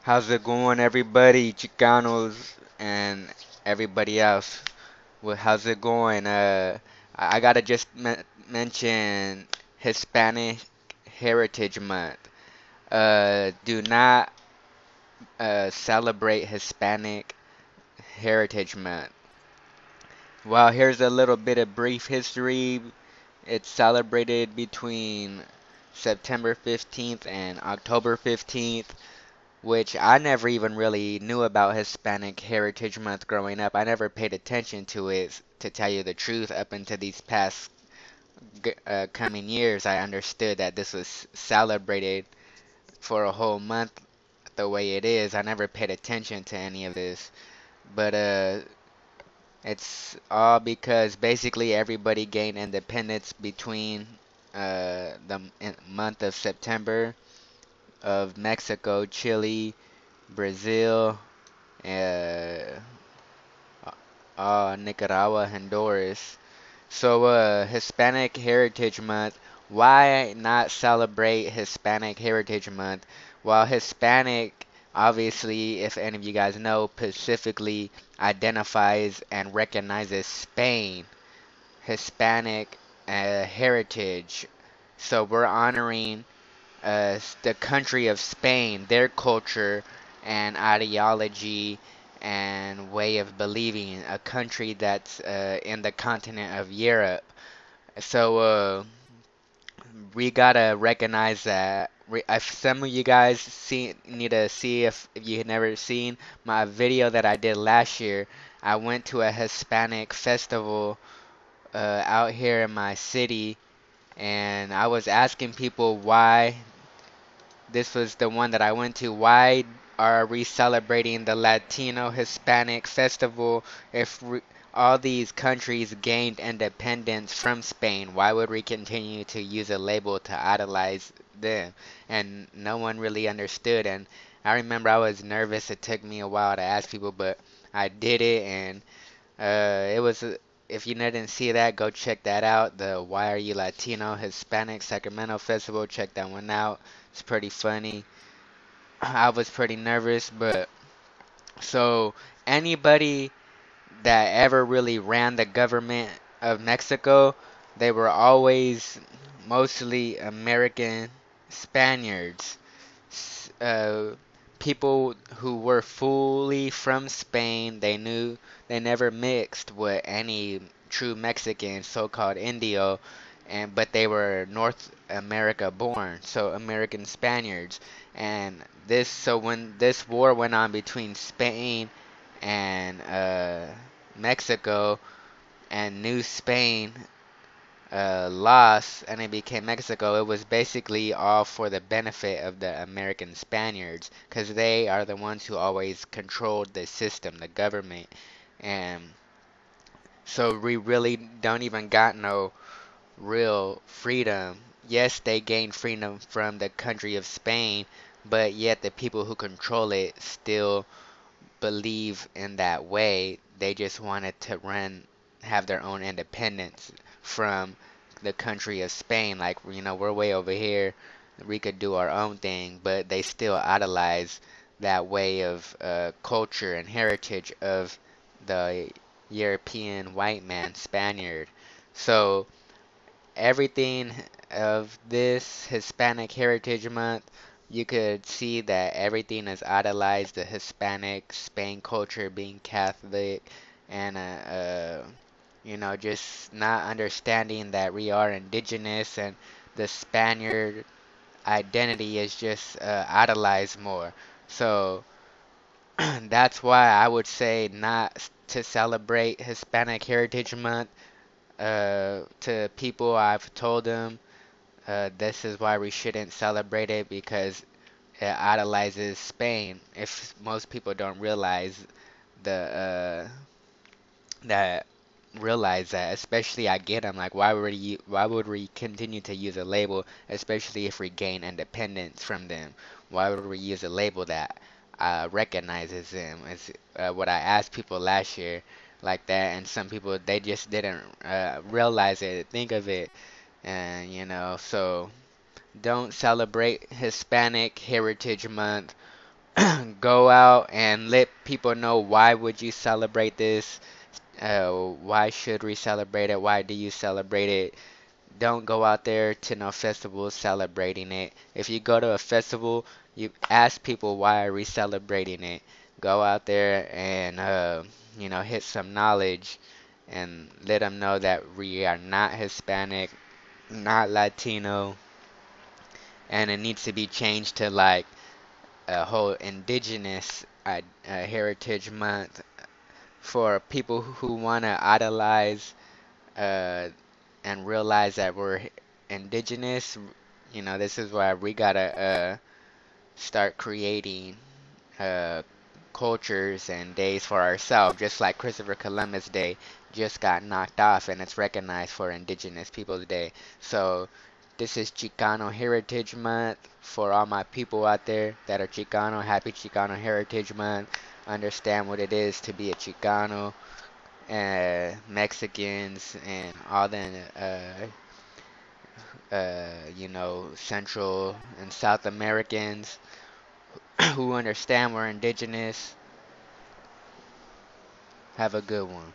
How's it going, everybody? Chicanos and everybody else. Well, how's it going? I gotta just mention Hispanic Heritage Month. Do not celebrate Hispanic Heritage Month. Well, here's a little bit of brief history. It's celebrated between September 15th and October 15th. Which I never even really knew about Hispanic Heritage Month growing up. I never paid attention to it, to tell you the truth. Up until these past coming years, I understood that this was celebrated for a whole month the way it is. I never paid attention to any of this. But it's all because basically everybody gained independence between the month of September of Mexico, Chile, Brazil, uh, Nicaragua, Honduras. So, Hispanic Heritage Month. Why not celebrate Hispanic Heritage Month? Well, Hispanic, obviously, if any of you guys know, specifically identifies and recognizes Spain, Hispanic heritage. So, we're honoring the country of Spain, their culture and ideology and way of believing, a country that's in the continent of Europe. So we gotta recognize that. If some of you guys need to see if you had never seen my video that I did last year, I went to a Hispanic festival out here in my city, and I was asking people why. This was the one that I went to. Why are we celebrating the Latino Hispanic Festival if all these countries gained independence from Spain? Why would we continue to use a label to idolize them? And no one really understood. And I remember I was nervous. It took me a while to ask people, but I did it, and it was. If you didn't see that, go check that out. The Why Are You Latino Hispanic Sacramento Festival. Check that one out. It's pretty funny. I was pretty nervous, but so anybody that ever really ran the government of Mexico, they were always mostly American Spaniards. Uh, People who were fully from Spain, they never mixed with any true Mexican, so-called Indio, but they were North America born, so American Spaniards. And so when this war went on between Spain and Mexico, and New Spain lost and it became Mexico, it was basically all for the benefit of the American Spaniards because they are the ones who always controlled the system, the government. And so we really don't even got no real freedom. Yes, they gained freedom from the country of Spain, but yet the people who control it still believe in that way. They just wanted to have their own independence from the country of Spain. Like, we're way over here. We could do our own thing, but they still idolize that way of culture and heritage of the European white man, Spaniard. So, everything of this Hispanic Heritage Month, you could see that everything is idolized, the Hispanic Spain culture being Catholic, and just not understanding that we are indigenous and the Spaniard identity is just idolized more. So that's why I would say not to celebrate Hispanic Heritage Month. To people, I've told them this is why we shouldn't celebrate it because it idolizes Spain. If most people don't the that realize that, especially I get them like why would we continue to use a label, especially if we gain independence from them? Why would we use a label that recognizes them? It's what I asked people last year like that, and some people they just didn't realize it, think of it, and so don't celebrate Hispanic Heritage Month go out and let people know why would you celebrate this. Why should we celebrate it? Why do you celebrate it? Don't go out there to no festival celebrating it. If you go to a festival, you ask people why are we celebrating it. Go out there and hit some knowledge and let them know that we are not Hispanic, not Latino, and it needs to be changed to like a whole indigenous heritage month for people who want to idolize uh, and realize that we're indigenous. This is why we gotta start creating uh, cultures and days for ourselves, just like Christopher Columbus Day just got knocked off and it's recognized for Indigenous Peoples Day. So this is Chicano Heritage Month for all my people out there that are Chicano. Happy Chicano Heritage Month. Understand what it is to be a Chicano. Mexicans and all the Central and South Americans who understand we're indigenous. Have a good one.